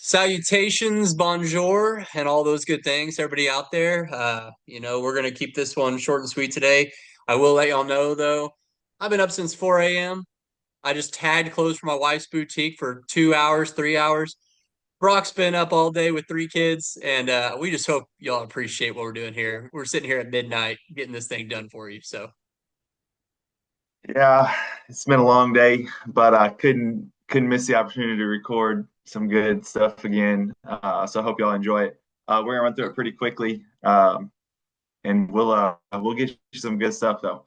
Salutations, bonjour, and all those good things, everybody out there. We're going to keep this one short and sweet today. I will let y'all know, though, I've been up since 4 a.m. I just tagged clothes for my wife's boutique for 2 hours, 3 hours. Brock's been up all day with three kids, and we just hope y'all appreciate what we're doing here. We're sitting here at midnight getting this thing done for you. So, Yeah, it's been a long day, but I couldn't miss the opportunity to record some good stuff again. So I hope y'all enjoy it. We're gonna run through it pretty quickly, and we'll get you some good stuff though.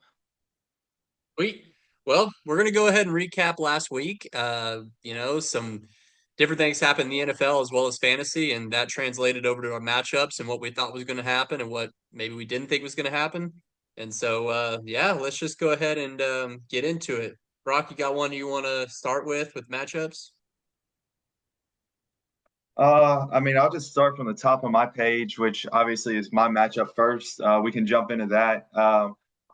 we well, we're going to go ahead and recap last week. Some different things happened in the NFL as well as fantasy, and that translated over to our matchups and what we thought was going to happen and what maybe we didn't think was going to happen. And so, yeah, let's just go ahead and get into it. Brock, you got one you want to start with matchups? I mean, I'll just start from the top of my page, which obviously is my matchup first. We can jump into that.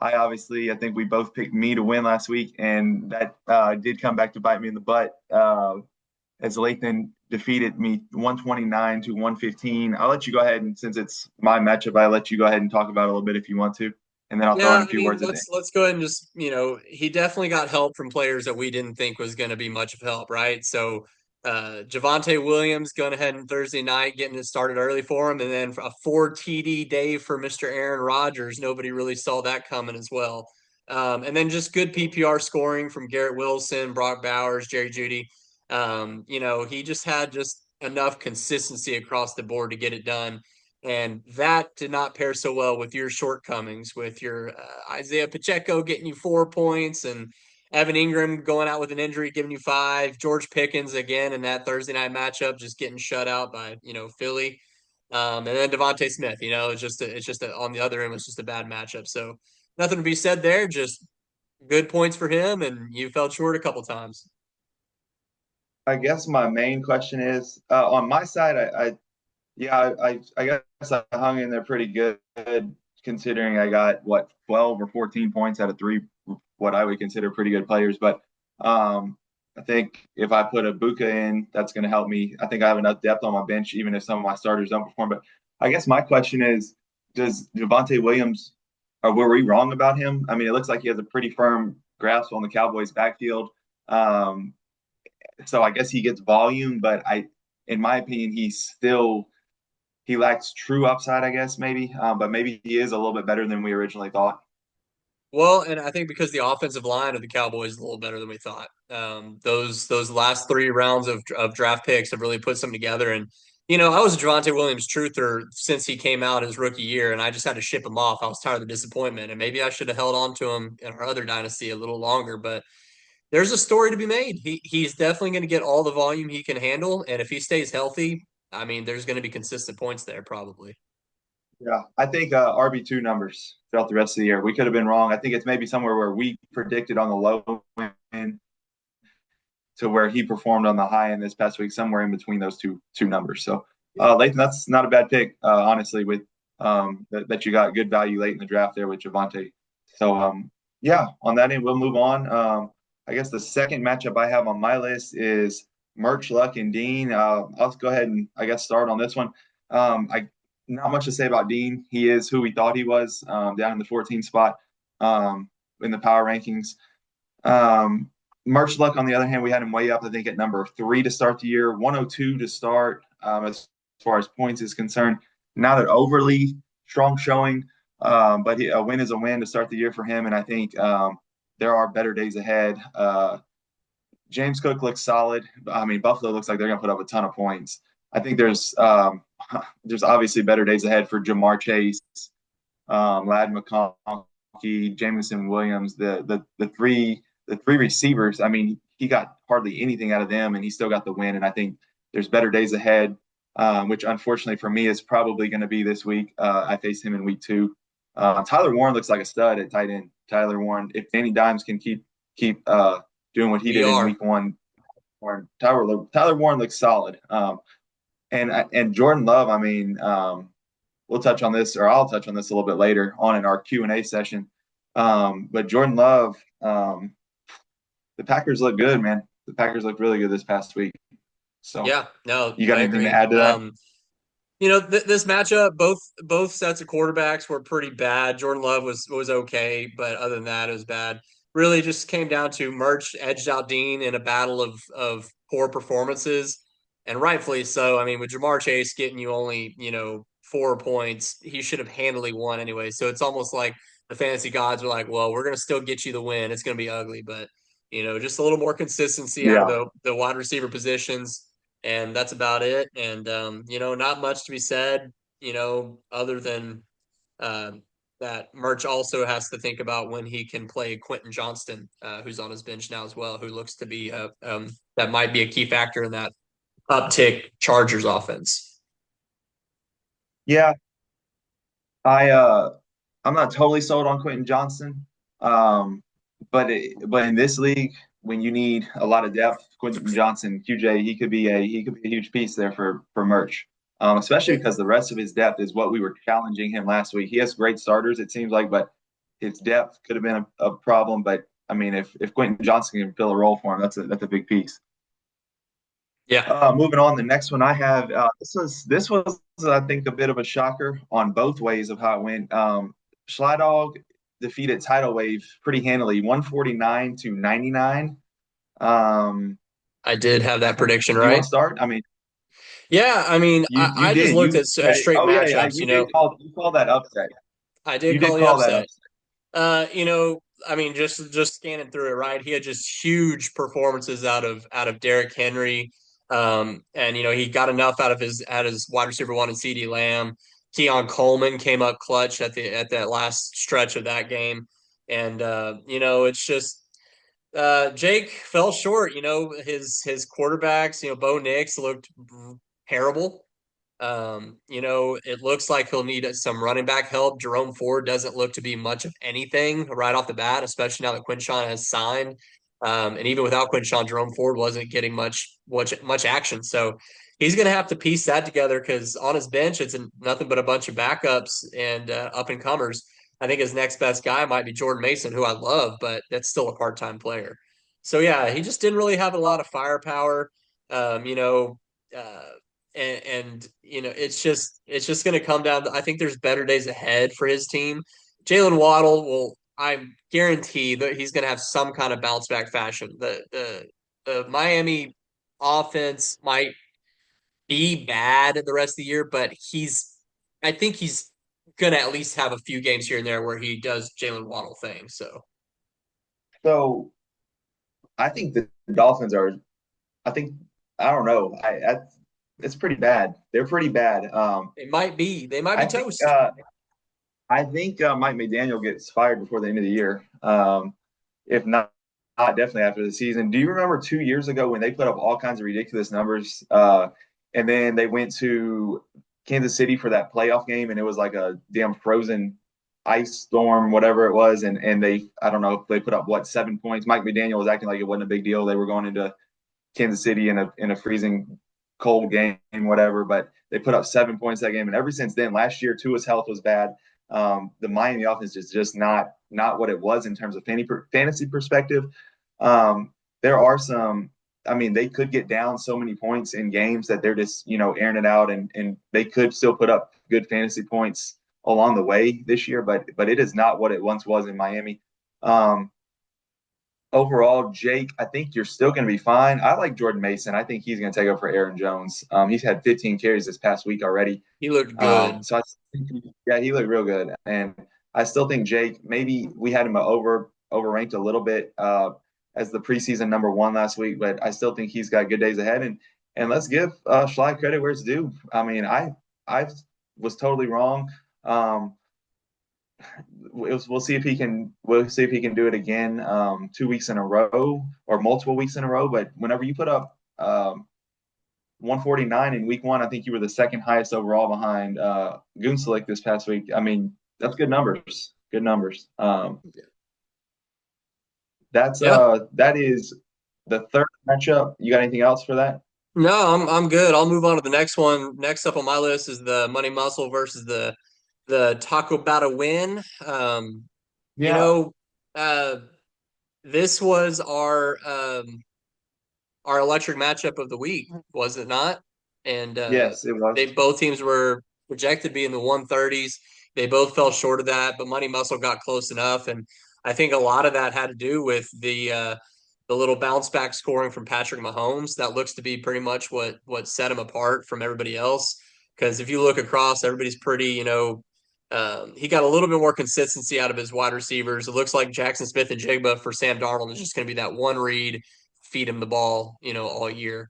I think we both picked me to win last week, and that did come back to bite me in the butt. As Lathan defeated me 129 to 115. I'll let you go ahead and since it's my matchup, I'll let you go ahead and talk about it a little bit if you want to, and then I'll throw in Yeah, a I few mean, words at the end. let's go ahead and just, he definitely got help from players that we didn't think was going to be much of help, right? So, Javante Williams going ahead and Thursday night getting it started early for him, and then a 4 TD day for Mr. Aaron Rodgers. Nobody really saw that coming as well. And then just good PPR scoring from Garrett Wilson, Brock Bowers, Jerry Judy. He just had just enough consistency across the board to get it done. And that did not pair so well with your shortcomings, with your Isaiah Pacheco getting you 4 points and Evan Ingram going out with an injury, giving you five. George Pickens again in that Thursday night matchup, just getting shut out by Philly, and then Devontae Smith. On the other end was just a bad matchup. So nothing to be said there. Just good points for him, and you fell short a couple times. I guess my main question is on my side. I guess I hung in there pretty good considering I got what 12 or 14 points out of three what I would consider pretty good players. But I think if I put a Buka in, that's going to help me. I think I have enough depth on my bench, even if some of my starters don't perform. But I guess my question is, does Javante Williams, or were we wrong about him? I mean, it looks like he has a pretty firm grasp on the Cowboys' backfield. Um, so I guess he gets volume, but in my opinion, he lacks true upside, I guess maybe, but maybe he is a little bit better than we originally thought. Well, and I think because the offensive line of the Cowboys is a little better than we thought. Those last three rounds of draft picks have really put something together. And I was a Javante Williams truther since he came out his rookie year, and I just had to ship him off. I was tired of the disappointment, and maybe I should have held on to him in our other dynasty a little longer. But there's a story to be made. He's definitely going to get all the volume he can handle, and if he stays healthy, I mean, there's going to be consistent points there probably. Yeah, I think RB2 numbers throughout the rest of the year. We could have been wrong. I think it's maybe somewhere where we predicted on the low end to where he performed on the high end this past week, somewhere in between those two numbers. So, Lathan, that's not a bad pick, honestly. With that you got good value late in the draft there with Javante. So, yeah, on that end, we'll move on. I guess the second matchup I have on my list is Merch Luck and Dean. I'll go ahead and I guess start on this one. I not much to say about Dean. He is who we thought he was, down in the 14th spot in the power rankings. Merch Luck, on the other hand, we had him way up, I think, at number 3 to start the year, 102 to start, as far as points is concerned. Not an overly strong showing, but a win is a win to start the year for him. And I think there are better days ahead. James Cook looks solid. I mean, Buffalo looks like they're going to put up a ton of points. I think there's obviously better days ahead for Jamar Chase, Lad McConkey, Jameson Williams, the three receivers. I mean, he got hardly anything out of them, and he still got the win. And I think there's better days ahead, which unfortunately for me is probably going to be this week. I face him in week 2. Tyler Warren looks like a stud at tight end. Tyler Warren, if Danny Dimes can keep doing what he We did in are. week 1, Tyler Warren looks solid. And Jordan Love, I mean, we'll touch on this, or I'll touch on this a little bit later on in our Q&A session. But Jordan Love, the Packers look good, man. The Packers looked really good this past week. So, Yeah, no, you got I anything to agree. add to that? This matchup, both sets of quarterbacks were pretty bad. Jordan Love was okay, but other than that, it was bad. Really, just came down to Merch edged out Dean in a battle of poor performances, and rightfully so. I mean, with Jamar Chase getting you only 4 points, he should have handily won anyway. So it's almost like the fantasy gods were like, "Well, we're gonna still get you the win. It's gonna be ugly, but just a little more consistency out of Yeah. the wide receiver positions." And that's about it. And not much to be said, other than uh, that Merch also has to think about when he can play Quentin Johnston, who's on his bench now as well, who looks to be that might be a key factor in that uptick Chargers offense. Yeah. I I'm not totally sold on Quentin Johnson. But in this league, when you need a lot of depth, Quentin Johnson, QJ, he could be a huge piece there for Merch. Especially because the rest of his depth is what we were challenging him last week. He has great starters, it seems like, but his depth could have been a problem. But I mean, if Quentin Johnson can fill a role for him, that's a big piece. Yeah, Moving on, the next one I have this was I think a bit of a shocker on both ways of how it went. Schlydog defeated Tidal Wave pretty handily, 149-99. Um, I did have that prediction do you want right. to start? I mean, Yeah, I mean, you I just did looked you at had it. straight Oh yeah, matchups. you did call that upset. I You did call did the call that upset. upset. Uh, you know, I mean, just scanning through it, right? He had just huge performances out of Derrick Henry, and he got enough out of his wide receiver one and CD Lamb. Keon Coleman came up clutch at that last stretch of that game, and it's just Jake fell short. His quarterbacks. Bo Nix looked terrible. It looks like he'll need some running back help. Jerome Ford doesn't look to be much of anything right off the bat, especially now that Quinshawn has signed. And even without Quinshawn, Jerome Ford wasn't getting much action. So he's going to have to piece that together because on his bench, it's nothing but a bunch of backups and up and comers. I think his next best guy might be Jordan Mason, who I love, but that's still a part-time player. So yeah, he just didn't really have a lot of firepower. Um, you know, uh, and it's just going to come down to, I think there's better days ahead for his team. Jalen Waddle will, I guarantee that he's going to have some kind of bounce back fashion. The Miami offense might be bad the rest of the year, but I think he's going to at least have a few games here and there where he does Jalen Waddle things. So So I think the Dolphins are. I think I don't know. It's pretty bad. They're pretty bad. they might be I think toast. Mike McDaniel gets fired before the end of the year. If not definitely after the season. Do you remember 2 years ago when they put up all kinds of ridiculous numbers? And then they went to Kansas City for that playoff game, and it was like a damn frozen ice storm, whatever it was. And they, I don't know, they put up what 7 points. Mike McDaniel was acting like it wasn't a big deal. They were going into Kansas City in a freezing cold game, whatever. But they put up 7 points that game, and ever since then, last year Tua's health was bad. The Miami offense is just not what it was in terms of fantasy perspective. There are some. I mean, they could get down so many points in games that they're just airing it out, and they could still put up good fantasy points along the way this year. But it is not what it once was in Miami. Um, Overall, Jake, I think you're still going to be fine. I like Jordan Mason. I think he's going to take over for Aaron Jones. He's had 15 carries this past week already. He looked good. So I think, yeah, he looked real good. And I still think Jake, maybe we had him overranked a little bit as the preseason number one last week, but I still think he's got good days ahead. And let's give Schley credit where it's due. I mean, I was totally wrong. We'll see if he can do it again 2 weeks in a row or multiple weeks in a row. But whenever you put up 149 in week one, I think you were the second highest overall behind Goonslick this past week. I mean, that's good numbers. Good numbers. Yeah. That is the third matchup. You got anything else for that? No, I'm good. I'll move on to the next one. Next up on my list is the Money Muscle versus the Taco Bada win. You Yeah. know, uh, this was our our electric matchup of the week, was it not? And Yes, it they was. both teams were projected to be in the 130s. They both fell short of that, but Money Muscle got close enough, and I think a lot of that had to do with the little bounce back scoring from Patrick Mahomes. That looks to be pretty much what set him apart from everybody else. Because if you look across, everybody's pretty, he got a little bit more consistency out of his wide receivers. It looks like Jackson Smith and Jigba for Sam Darnold is just going to be that one read, feed him the ball, all year,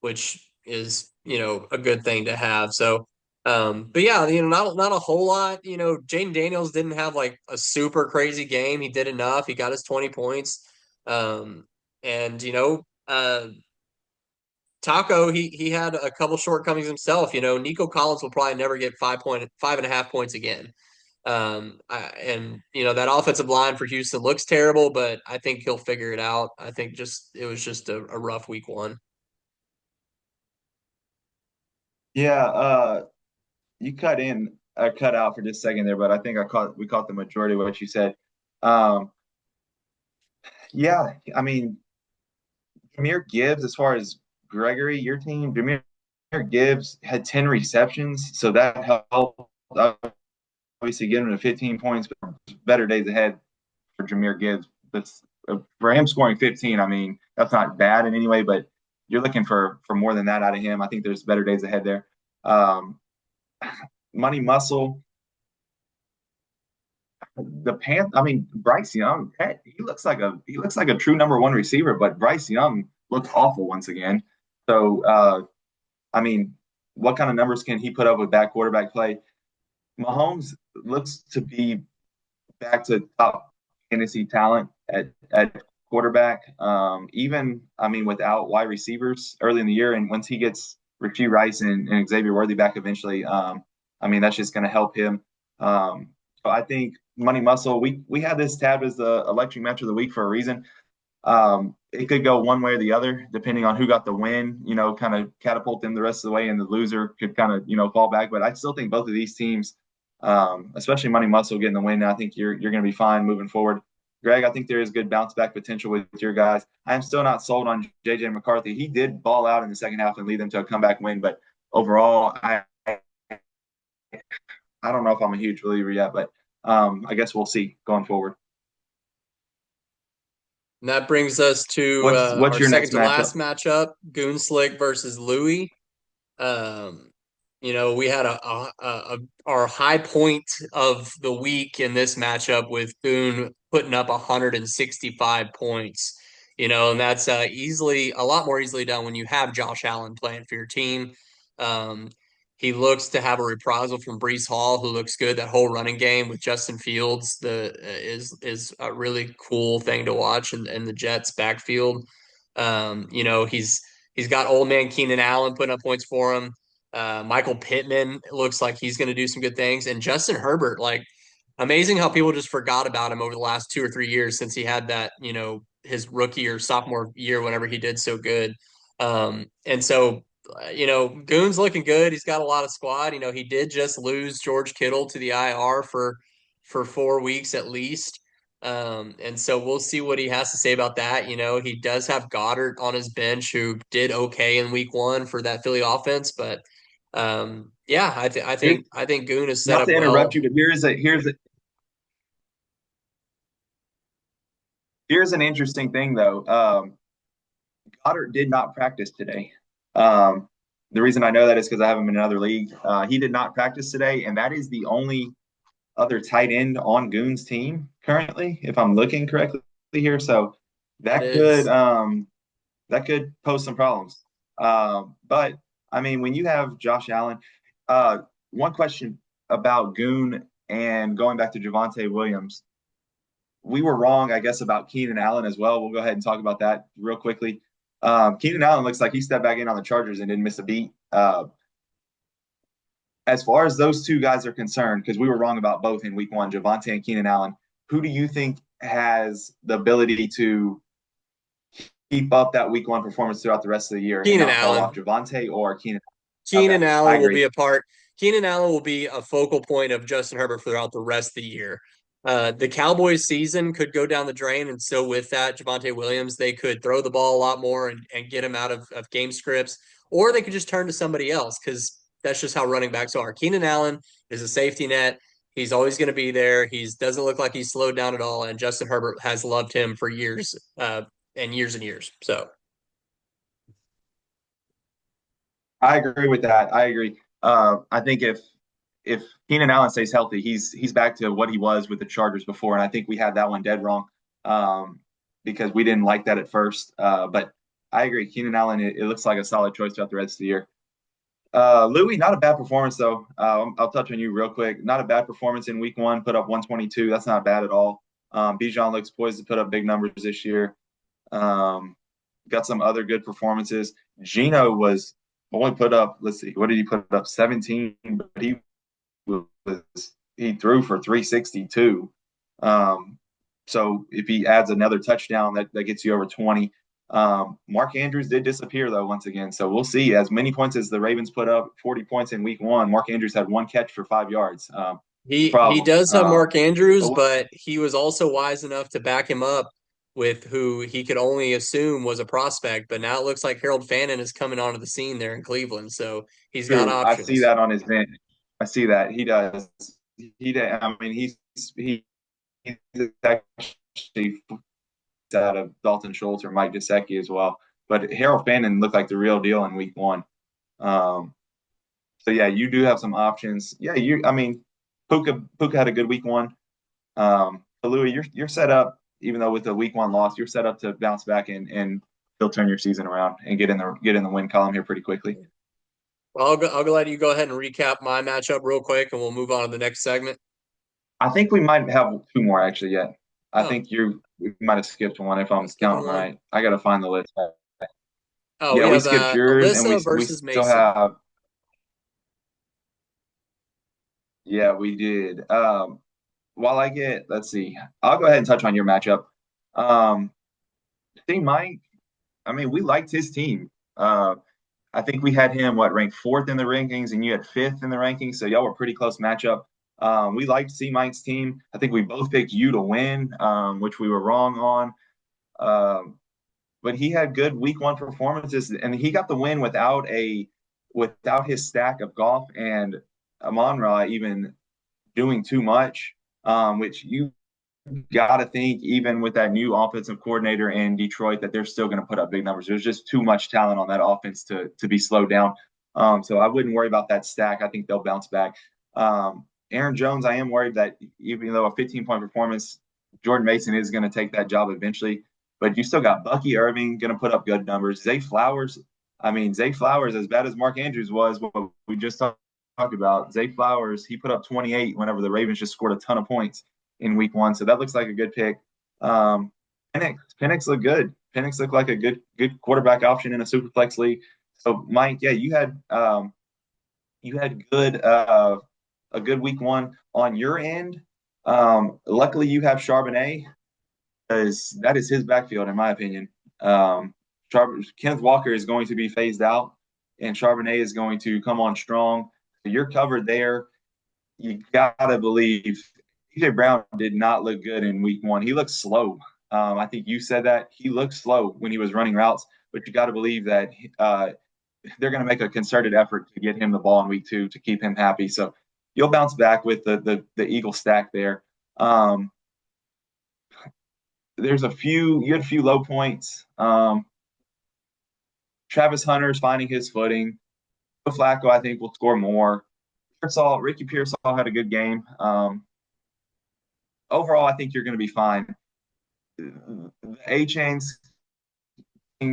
which is, a good thing to have. So, but yeah, not a whole lot. Jaden Daniels didn't have like a super crazy game. He did enough. He got his 20 points. And Taco, he had a couple shortcomings himself. Nico Collins will probably never get 5.5 points again. And that offensive line for Houston looks terrible, but I think he'll figure it out. I think just it was just a rough week one. Yeah, you cut out for just a second there, but I think we caught the majority of what you said. Um, yeah, I mean, Jameer Gibbs, as far as Gregory, your team, Jameer Gibbs had 10 receptions, so that helped obviously get him to 15 points, but better days ahead for Jameer Gibbs. But for him scoring 15, I mean, that's not bad in any way, but you're looking for more than that out of him. I think there's better days ahead there. Um, Money Muscle, I mean, Bryce Young, he looks like a true number one receiver, but Bryce Young looks awful once again. So I mean, what kind of numbers can he put up with bad quarterback play? Mahomes looks to be back to top fantasy talent at quarterback. Even I mean, without wide receivers early in the year, and once he gets Richie Rice and Xavier Worthy back eventually, I mean that's just going to help him. So I think Money Muscle. We had this tab as the electric match of the week for a reason. It could go one way or the other, depending on who got the win, kind of catapult them the rest of the way, and the loser could kind of, fall back. But I still think both of these teams, especially Money Muscle getting the win, I think you're going to be fine moving forward. Greg, I think there is good bounce back potential with your guys. I am still not sold on JJ McCarthy. He did ball out in the second half and lead them to a comeback win, but overall, I don't know if I'm a huge believer yet, but I guess we'll see going forward. And that brings us to What's our your second next to last matchup? matchup: Goonslick versus Louis. Um, we had our high point of the week in this matchup with Boone putting up 165 points. And that's easily a lot more easily done when you have Josh Allen playing for your team. Um, he looks to have a reprisal from Brees Hall, who looks good. That whole running game with Justin Fields is a really cool thing to watch, and the Jets backfield. He's got old man Keenan Allen putting up points for him. Michael Pittman looks like he's going to do some good things, and Justin Herbert, like amazing how people just forgot about him over the last 2 or 3 years since he had that, his rookie or sophomore year whenever he did so good. And so, Goon's looking good. He's got a lot of squad. He did just lose George Kittle to the IR for 4 weeks at least. And so we'll see what he has to say about that. He does have Goddard on his bench who did okay in week one for that Philly offense, but yeah, I think Goon is set Not up to interrupt well. you, but here's an interesting thing though. Goddard did not practice today. Um, the reason I know that is because I have him in another league. He did not practice today, and that is the only other tight end on Goon's team currently, if I'm looking correctly here. So It that could is. um, that could pose some problems. But I mean, when you have Josh Allen, one question about Goon and going back to Javonte Williams, we were wrong, I guess, about Keenan Allen as well. We'll go ahead and talk about that real quickly. Keenan Allen looks like he stepped back in on the Chargers and didn't miss a beat. As far as those two guys are concerned, because we were wrong about both in week one, Javonte and Keenan Allen, who do you think has the ability to keep up that week one performance throughout the rest of the year and Keenan not fall off? Allen. Javonte or Keenan? Okay, Keenan I Allen will agree. be a part. Keenan Allen will be a focal point of Justin Herbert throughout the rest of the year. The Cowboys season could go down the drain, and so with that, Javonte Williams, they could throw the ball a lot more and get him out of game scripts, or they could just turn to somebody else because that's just how running backs are. Keenan Allen is a safety net. He's always going to be there. He doesn't look like he's slowed down at all, and Justin Herbert has loved him for years and years and years. So I agree with that. I agree. I think if Keenan Allen stays healthy, he's back to what he was with the Chargers before, and I think we had that one dead wrong because we didn't like that at first. But I agree, Keenan Allen. It looks like a solid choice throughout the rest of the year. Louis, not a bad performance though. I'll touch on you real quick. Not a bad performance in Week 1. Put up 122. That's not bad at all. Bijan looks poised to put up big numbers this year. Um, got some other good performances. Gino was only put up. Let's see, what did he put up? 17, but he threw for 362. Um, so if he adds another touchdown, that gets you over 20. Mark Andrews did disappear though once again, so we'll see. As many points as the Ravens put up, 40 points in Week 1. Mark Andrews had one catch for 5 yards. he Problem. does have Mark Andrews, But but he was also wise enough to back him up with who he could only assume was a prospect. But now it looks like Harold Fannin is coming onto the scene there in Cleveland, so he's got true, I see options. that on his bench. I see that he does. I mean, he's actually out of Dalton Schultz or Mike Gesicki as well. But Harold Fannin looked like the real deal in Week 1. Um, so yeah, you do have some options. Yeah, I mean, Puka had a good Week 1. But Louis, you're set up. Even though with the Week 1 loss, you're set up to bounce back and he'll turn your season around and get in the win column here pretty quickly. Well, I'll go let you go ahead and recap my matchup real quick, and we'll move on to the next segment. I think we might have two more actually yet. I Oh, think we might have skipped one if am I I'm skipping counting one? right. I got to find the list. Oh, we Yeah, we have skipped yours, and we Alyssa we versus still Mason. have. Yeah, we did. While I get, let's see, I'll go ahead and touch on your matchup. Um, see, Mike. I mean, we liked his team. I think we had him ranked fourth in the rankings, and you had fifth in the rankings. So y'all were pretty close matchup. We liked C Mike's team. I think we both picked you to win, which we were wrong on. But he had good Week 1 performances, and he got the win without his stack of Goff and Amon-Ra even doing too much, which you got to think, even with that new offensive coordinator in Detroit, that they're still going to put up big numbers. There's just too much talent on that offense to be slowed down. So I wouldn't worry about that stack. I think they'll bounce back. Aaron Jones, I am worried that even though a 15-point performance, Jordan Mason is going to take that job eventually. But you still got Bucky Irving going to put up good numbers. Zay Flowers, I mean, Zay Flowers, as bad as Mark Andrews was, what we just talked about, Zay Flowers, he put up 28 whenever the Ravens just scored a ton of points in Week 1. So that looks like a good pick. Penix looked good. Penix looked like a good quarterback option in a superflex league. So Mike, yeah, you had a good Week 1 on your end. Luckily, you have Charbonnet, because that is his backfield, in my opinion. Kenneth Walker is going to be phased out, and Charbonnet is going to come on strong. So you're covered there. You gotta believe TJ Brown did not look good in Week 1. He looked slow. I think you said that he looked slow when he was running routes, but you got to believe that they're going to make a concerted effort to get him the ball in Week 2 to keep him happy. So you'll bounce back with the Eagle stack there. There's you had a few low points. Travis Hunter's finding his footing. Joe Flacco, I think, will score more. Ricky Pearsall had a good game. Overall, I think you're going to be fine. The A chains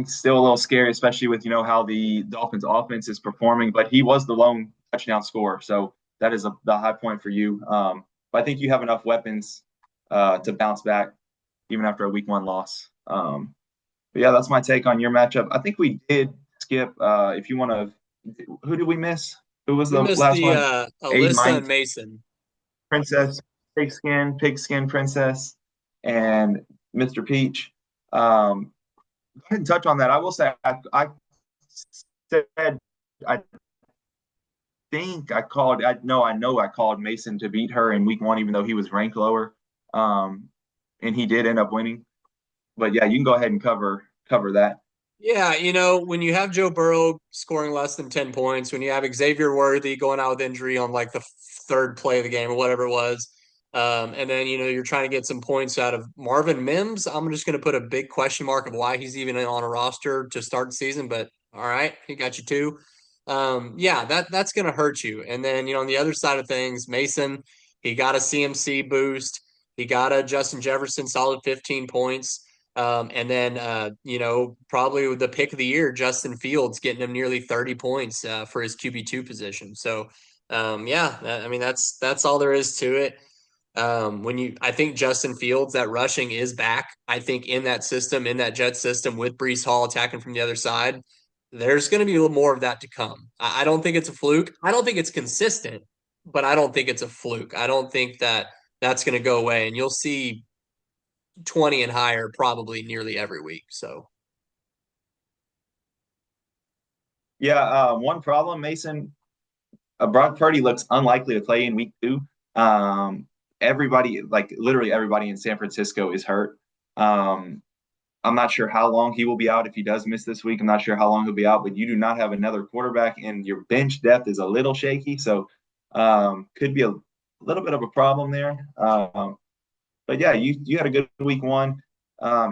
still a little scary, especially with how the Dolphins' offense is performing. But he was the lone touchdown scorer, so that is the high point for you. But I think you have enough weapons to bounce back even after a Week 1 loss. But yeah, that's my take on your matchup. I think we did skip. If you want to, who did we miss? Who was We the missed last the one? A Alyssa and Mike, Mason. Princess, Pigskin Princess, and Mr. Peach. Go ahead and touch on that. I will say I said I think I called. I know I called Mason to beat her in Week 1, even though he was ranked lower. Um, and he did end up winning. But yeah, you can go ahead and cover that. Yeah, when you have Joe Burrow scoring less than 10 points, when you have Xavier Worthy going out with injury on like the third play of the game or whatever it was, and then, you're trying to get some points out of Marvin Mims, I'm just going to put a big question mark of why he's even on a roster to start the season, but all right, he got you two. Yeah, that's going to hurt you. And then, on the other side of things, Mason, he got a CMC boost. He got a Justin Jefferson solid 15 points. And then, probably the pick of the year, Justin Fields getting him nearly 30 points for his QB2 position. So, yeah, I mean, that's all there is to it. I think Justin Fields, that rushing is back. I think in that system, in that Jet system with Brees Hall attacking from the other side, there's going to be a little more of that to come. I don't think it's a fluke. I don't think it's consistent, but I don't think it's a fluke. I don't think that that's going to go away. And you'll see 20 and higher probably nearly every week. So Yeah, one problem, Mason. Brock Purdy looks unlikely to play in week 2. Um, everybody, like literally everybody in San Francisco, is hurt. Um, I'm not sure how long he will be out if he does miss this week. I'm not sure how long he'll be out, but you do not have another quarterback, and your bench depth is a little shaky. So could be a little bit of a problem there. But yeah, you had a good week 1.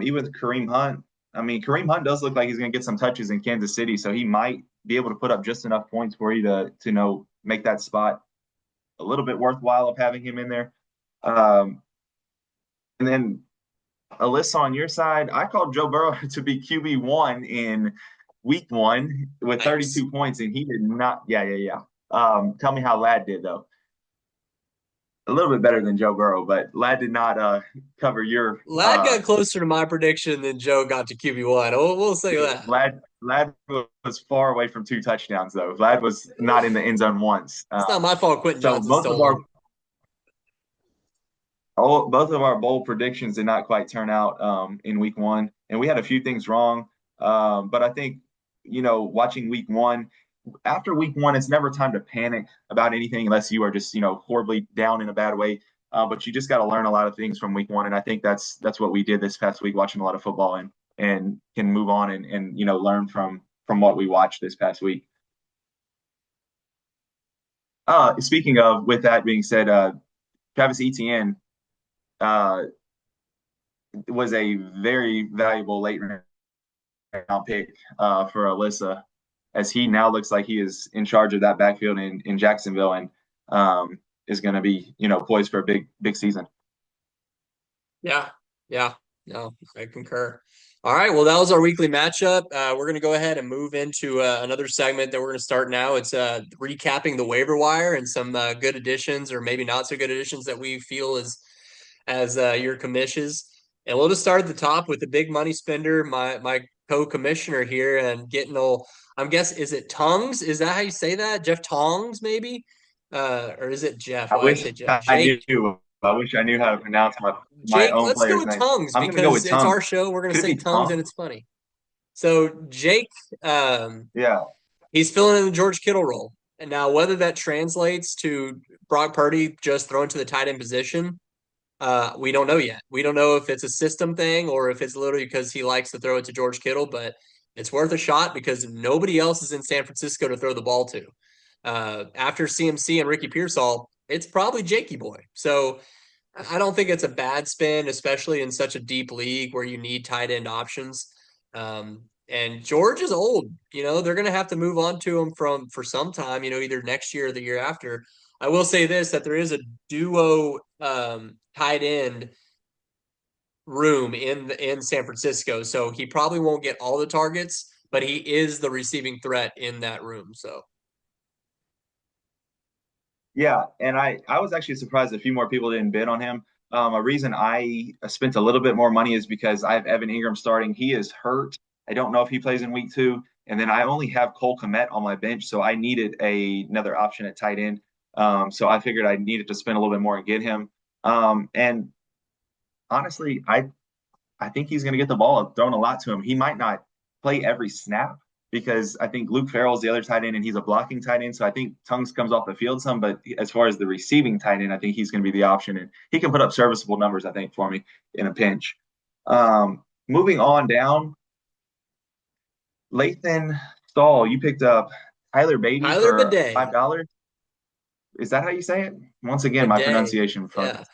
Even with Kareem Hunt, I mean, Kareem Hunt does look like he's going to get some touches in Kansas City, so he might be able to put up just enough points for you to make that spot a little bit worthwhile of having him in there. Um, and then Alyssa, on your side, I called Joe Burrow to be QB1 in week 1 with nice. 32 points, and he did not. Yeah, yeah, yeah. Tell me how Lad did though. A little bit better than Joe Burrow, but Lad did not cover your Lad got closer to my prediction than Joe got to QB1. We'll say that. Lad was far away from 2 touchdowns though. Lad was not in the end zone once. It's not my fault Quentin So Johnson both of stole our him. both of our bold predictions did not quite turn out in week 1, and we had a few things wrong. But I think watching week 1, after week 1, it's never time to panic about anything unless you are just horribly down in a bad way. But you just got to learn a lot of things from week 1, and I think that's what we did this past week, watching a lot of football and can move on and learn from what we watched this past week. Speaking of, with that being said, Travis Etienne uh, was a very valuable late round pick for Alyssa, as he now looks like he is in charge of that backfield in Jacksonville, and is going to be poised for a big season. Yeah, yeah, no, I concur. All right, well, that was our weekly matchup. We're going to go ahead and move into another segment that we're going to start now. It's recapping the waiver wire and some good additions, or maybe not so good additions that we feel as your commissions. And we'll just start at the top with the big money spender, my co-commissioner here, and getting old. I'm guessing, is it Tongs? Is that how you say that? Jeff Tongs, maybe? Or is it Jeff? I Why I wish say Jeff? I Jake. knew. I wish I knew how to pronounce my Jake, own let's go player's with name. tongues I'm going to go because with it's our tongue. show. We're going to Could it say be tongues and tongue? it's funny. So Jake, um, Yeah. he's filling in the George Kittle role. And now whether that translates to Brock Purdy just thrown to the tight end position, we don't know yet. We don't know if it's a system thing or if it's literally because he likes to throw it to George Kittle, but it's worth a shot because nobody else is in San Francisco to throw the ball to. After CMC and Ricky Pearsall, it's probably Jakey Boy. So I don't think it's a bad spin, especially in such a deep league where you need tight end options. And George is old. They're going to have to move on to him for some time. Either next year or the year after. I will say this: that there is a duo tight end room in San Francisco, so he probably won't get all the targets, but he is the receiving threat in that room. So Yeah, and I was actually surprised a few more people didn't bid on him. A reason I spent a little bit more money is because I have Evan Ingram starting. He is hurt. I don't know if he plays in week 2, and then I only have Cole Kmet on my bench, so I needed another option at tight end. So I figured I needed to spend a little bit more and get him. And honestly, I think he's going to get the ball thrown a lot to him. He might not play every snap, because I think Luke Farrell's the other tight end and he's a blocking tight end. So I think Tungs comes off the field some, but as far as the receiving tight end, I think he's going to be the option and he can put up serviceable numbers, I think, for me in a pinch. Moving on down, Lathan Stahl, you picked up Tyler Beatty Tyler for Bidet. $5. Is that how you say it? Once again, my Bidet. pronunciation Yeah. focus.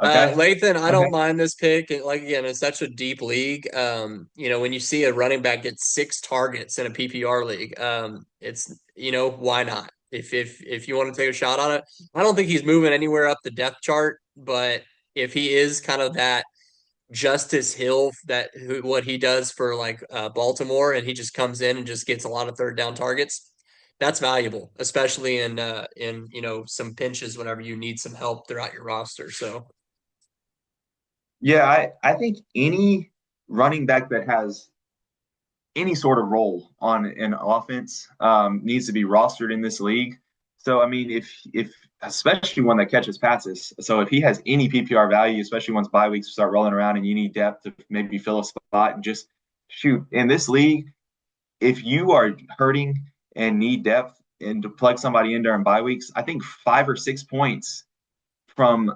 Okay. Lathan, I Okay. don't mind this pick. Like again, it's such a deep league. When you see a running back get 6 targets in a PPR league, it's why not? If you want to take a shot on it, I don't think he's moving anywhere up the depth chart, but if he is kind of that Justice Hill what he does for like Baltimore, and he just comes in and just gets a lot of third down targets. That's valuable, especially in some pinches whenever you need some help throughout your roster. So Yeah, I think any running back that has any sort of role on an offense needs to be rostered in this league. So I mean, if especially one that catches passes, so if he has any PPR value, especially once bye weeks start rolling around and you need depth to maybe fill a spot and just shoot in this league, if you are hurting and need depth and to plug somebody in during bye weeks, I think 5 or 6 points from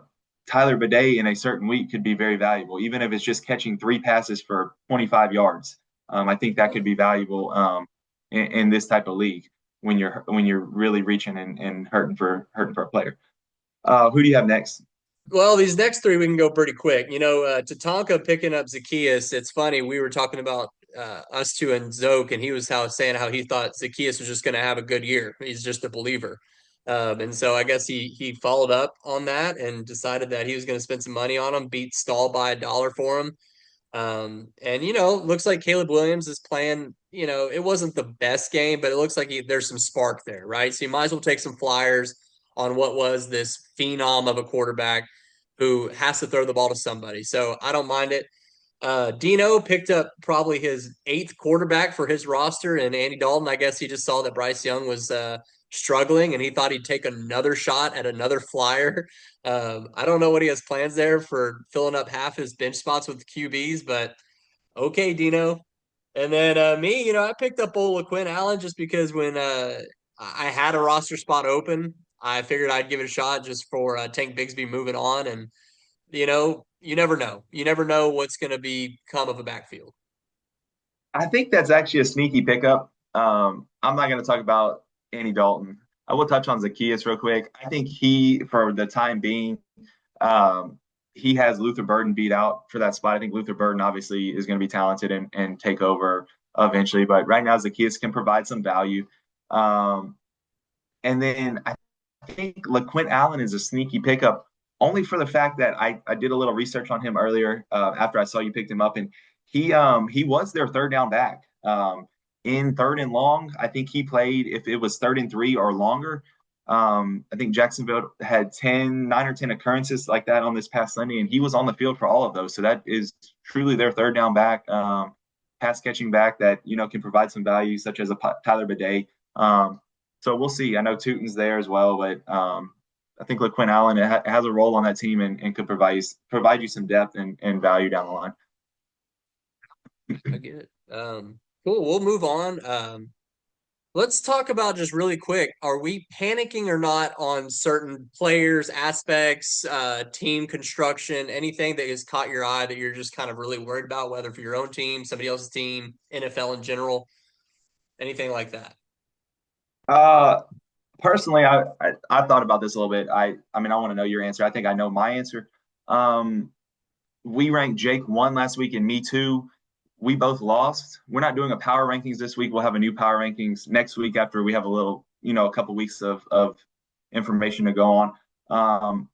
Tyler Bidet in a certain week could be very valuable, even if it's just catching 3 passes for 25 yards. I think that could be valuable in this type of league when you're really reaching and hurting for a player. Who do you have next? well, these next three we can go pretty quick. Tatanka picking up Zacchaeus. It's funny. We were talking about us two and Zoke, and he was saying how he thought Zacchaeus was just going to have a good year. He's just a believer. And so I guess he followed up on that and decided that he was going to spend some money on him, beat Stall by $1 for him. And looks like Caleb Williams is playing. It wasn't the best game, but it looks like there's some spark there, right? So you might as well take some flyers on what was this phenom of a quarterback who has to throw the ball to somebody. So I don't mind it. Dino picked up probably his 8th quarterback for his roster, and Andy Dalton. I guess he just saw that Bryce Young was struggling, and he thought he'd take another shot at another flyer. I don't know what he has plans there for filling up half his bench spots with QBs, but okay, Dino. And then me, I picked up old LaQuinn Allen just because when I had a roster spot open, I figured I'd give it a shot just for Tank Bigsby moving on, and you never know. You never know what's going to become of a backfield. I think that's actually a sneaky pickup. I'm not going to talk about Andy Dalton. I will touch on Zacchaeus real quick. I think for the time being, um, he has Luther Burden beat out for that spot. I think Luther Burden obviously is going to be talented and take over eventually, but right now Zacchaeus can provide some value. Um, and then I think LaQuint Allen is a sneaky pickup only for the fact that I did a little research on him earlier after I saw you picked him up, and he was their third down back. In third and long, I think he played if it was 3rd and 3 or longer. I think Jacksonville had 9 or 10 occurrences like that on this past Sunday, and he was on the field for all of those. So that is truly their third down back, pass catching back that can provide some value, such as a Tyler Bidet. So we'll see. I know Tootin's there as well, but I think LaQuinn Allen has a role on that team and could provide you some depth and value down the line. I get it. Cool. We'll move on. Let's talk about just really quick. Are we panicking or not on certain players, aspects, team construction, anything that has caught your eye that you're just kind of really worried about, whether for your own team, somebody else's team, NFL in general, anything like that? Uh, Personally, I thought about this a little bit. I mean, I want to know your answer. I think I know my answer. Um, we ranked Jake 1 last week and me 2. We both lost. We're not doing a power rankings this week. We'll have a new power rankings next week after we have a couple weeks of information to go on. Um,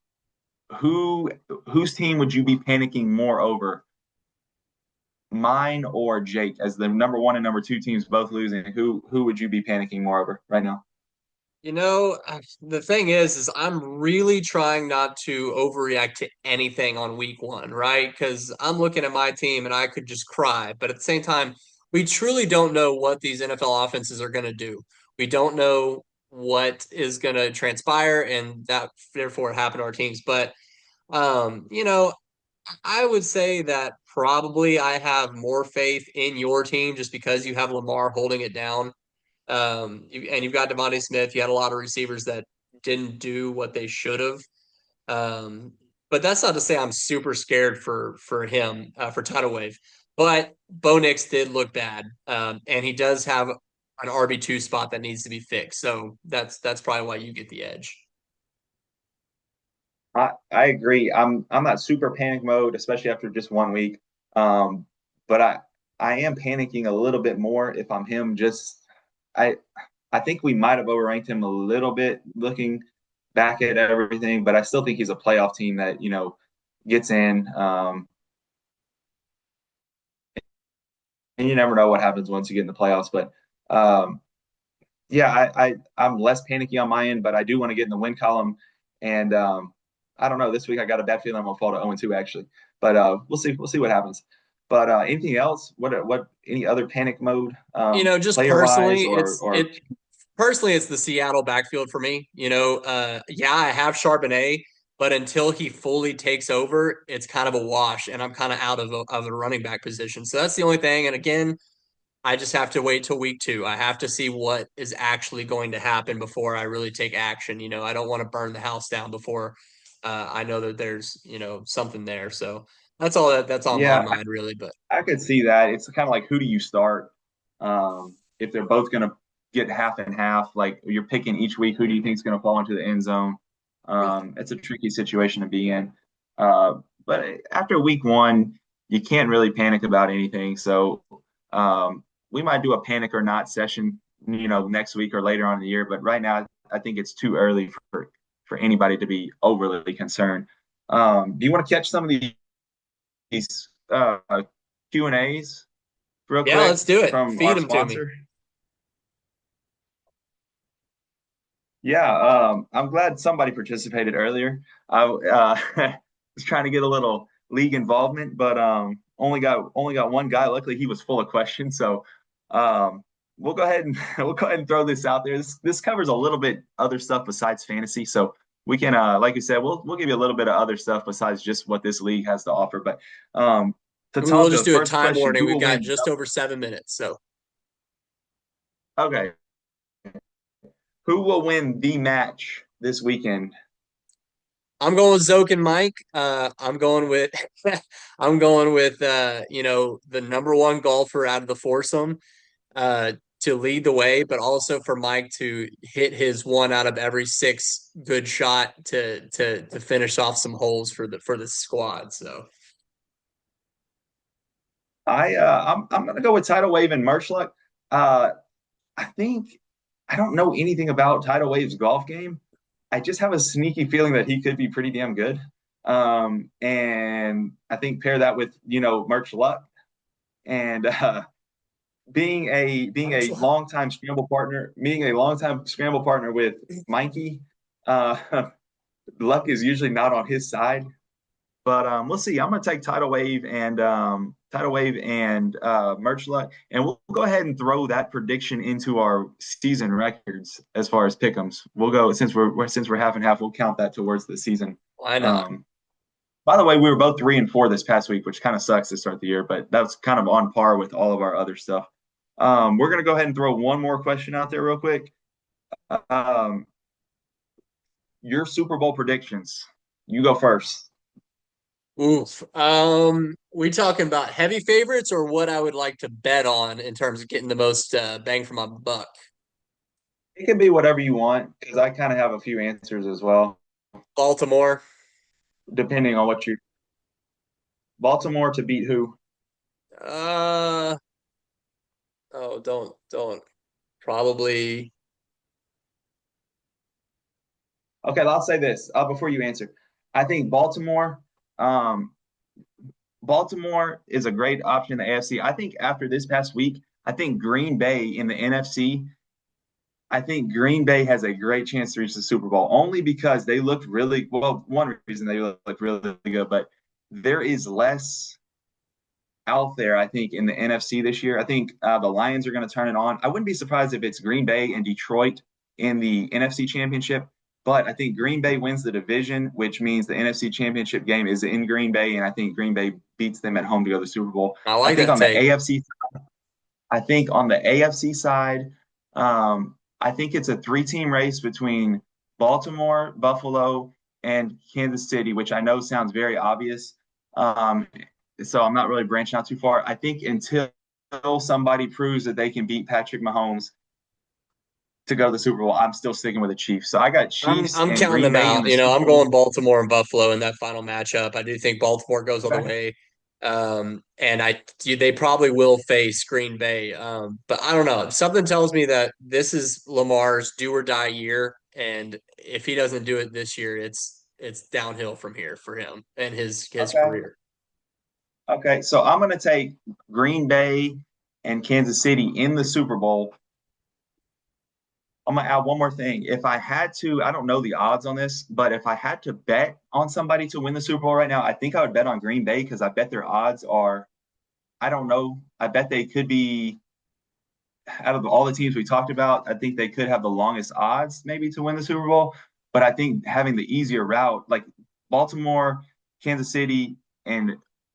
who whose team would you be panicking more over, mine or Jake, as the number 1 and number 2 teams both losing? Who would you be panicking more over right now? The thing is I'm really trying not to overreact to anything on week 1, right? Because I'm looking at my team and I could just cry. But at the same time, we truly don't know what these NFL offenses are going to do. We don't know what is going to transpire, and that therefore happen to our teams. But, um, you know, I would say that probably I have more faith in your team just because you have Lamar holding it down. And you've got Devontae Smith. You had a lot of receivers that didn't do what they should have. Um, but that's not to say I'm super scared for him for Tidal Wave. But Bo Nix did look bad, and he does have an RB2 spot that needs to be fixed. So that's probably why you get the edge. I agree. I'm not super panic mode, especially after just 1 week. Um, but I am panicking a little bit more if I'm him. Just I I think we might have overranked him a little bit looking back at everything, but I still think he's a playoff team that, gets in. And you never know what happens once you get in the playoffs. But yeah, I'm less panicky on my end, but I do want to get in the win column. And I don't know. This week I got a bad feeling I'm gonna fall to 0-2 actually, but we'll see. We'll see what happens. But anything else? What any other panic mode, Just player wise personally, or it's the Seattle backfield for me. Yeah, I have Charbonnet, but until he fully takes over, it's kind of a wash, and I'm kind of out of the running back position. So that's the only thing. And again, I just have to wait till week 2. I have to see what is actually going to happen before I really take action. I don't want to burn the house down before I know that there's something there. So that's on my yeah, mind really. But I could see that. It's kind of like who do you start? If they're both going to get half and half, like you're picking each week, who do you think is going to fall into the end zone? It's a tricky situation to be in. But after week 1, you can't really panic about anything. So we might do a panic or not session, next week or later on in the year. But right now, I think it's too early for anybody to be overly concerned. Do you want to catch some of these Q&As real yeah, quick let's do it. from Feed our them to me. sponsor? Yeah, I'm glad somebody participated earlier. I was trying to get a little league involvement, but only got one guy. Luckily, he was full of questions, so we'll go ahead and we'll go ahead and throw this out there. This covers a little bit other stuff besides fantasy, so we can, like you said, we'll give you a little bit of other stuff besides just what this league has to offer. But We'll just Tatanka, do a first time question: warning. Who We've will got win? just over 7 minutes. So Okay, who will win the match this weekend? I'm going with Zoke and Mike. I'm going with I'm going with the number one golfer out of the foursome uh to lead the way, but also for Mike to hit his one out of every six good shot to finish off some holes for the squad. So I'm gonna go with Tidal Wave and Merch Luck. Uh, I think I don't know anything about Tidal Wave's golf game. I just have a sneaky feeling that he could be pretty damn good. And I think pair that with Merch Luck and being a longtime scramble partner with Mikey. Luck is usually not on his side. But we'll see. I'm gonna take Tidal Wave and Merch Luck, and we'll go ahead and throw that prediction into our season records as far as pick'ems. We'll go since we're half and half. We'll count that towards the season. why not? Um, by the way, we were both 3-4 this past week, which kind of sucks to start the year, but that's kind of on par with all of our other stuff. We're gonna go ahead and throw one more question out there real quick. Um, your Super Bowl predictions. You go first. Oof. We talking about heavy favorites or what I would like to bet on in terms of getting the most bang for my buck? It can be whatever you want because I kind of have a few answers as well, Baltimore. depending on what you. Baltimore to beat who? Uh oh, don't probably. Okay, I'll say this before you answer. I think Um, Baltimore is a great option in the AFC. I think after this past week, I think Green Bay in the NFC. I think Green Bay has a great chance to reach the Super Bowl only because they looked really well. One reason they look really good, but there is less out there, I think, in the NFC this year. I think the Lions are going to turn it on. I wouldn't be surprised if it's Green Bay and Detroit in the NFC Championship, but I think Green Bay wins the division, which means the NFC Championship game is in Green Bay, and I think Green Bay beats them at home to go to the Super Bowl. I I like think that on the take. AFC, I think on the AFC side, I think it's a three-team race between Baltimore, Buffalo, and Kansas City, which I know sounds very obvious. Um, so I'm not really branching out too far. I think until somebody proves that they can beat Patrick Mahomes to go to the Super Bowl, I'm still sticking with the Chiefs. So I got Chiefs I'm and counting Green them Bay in out. the You know, Super I'm Bowl. going Baltimore and Buffalo in that final matchup. I do think Baltimore goes all the Okay. way. And they probably will face Green Bay. But I don't know. Something tells me that this is Lamar's do or die year, and if he doesn't do it this year, it's downhill from here for him and his Okay. career. Okay. So I'm going to take Green Bay and Kansas City in the Super Bowl. I'm gonna add one more thing. If I had to, I don't know the odds on this, but if I had to bet on somebody to win the Super Bowl right now, I think I would bet on Green Bay because I bet their odds are, I don't know, I bet they could be out of all the teams we talked about, I think they could have the longest odds maybe to win the Super Bowl. But I think having the easier route, like Baltimore, Kansas City, and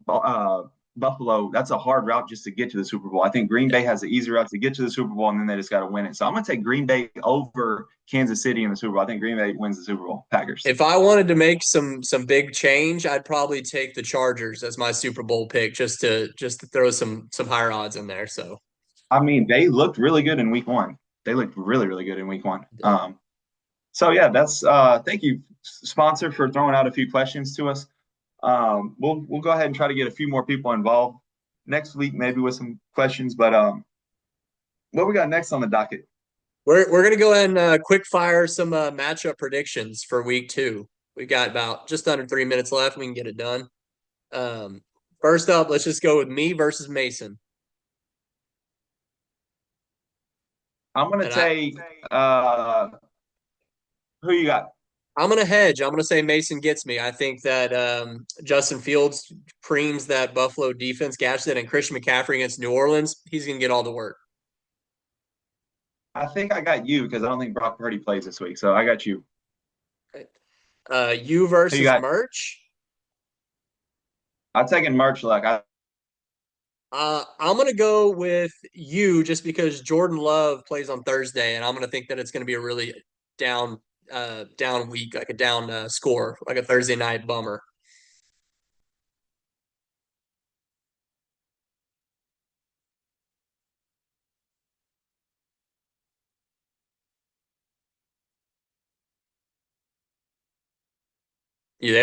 uh, Buffalo, that's a hard route just to get to the Super Bowl. I think Green Bay has the easy route to get to the Super Bowl, and then they just got to win it. So I'm going to take Green Bay over Kansas City in the Super Bowl. I think Green Bay wins the Super Bowl. Packers. If I wanted to make some big change, I'd probably take the Chargers as my Super Bowl pick just to throw some higher odds in there. So I mean, they looked really good in Week 1. They looked really, really good in Week 1. So yeah, that's thank you, sponsor, for throwing out a few questions to us. We'll go ahead and try to get a few more people involved next week, maybe with some questions. But what we got next on the docket? we're gonna go ahead and quick fire some matchup predictions for week two. We got about just under 3 minutes left. We can get it done. Um, First up, let's just go with me versus Mason. I'm gonna And I take who you got? I'm gonna hedge. I'm gonna say Mason gets me. I think that Justin Fields creams that Buffalo defense, gashes it, and Christian McCaffrey against New Orleans, he's gonna get all the work. I think I got you because I don't think Brock Purdy plays this week, so I got you. Right. You Who you versus got? Merch. I'm taking Merch luck. I'm gonna go with you just because Jordan Love plays on Thursday, and I'm gonna think that it's gonna be a really down down week, like a down score, like a Thursday night bummer. You there?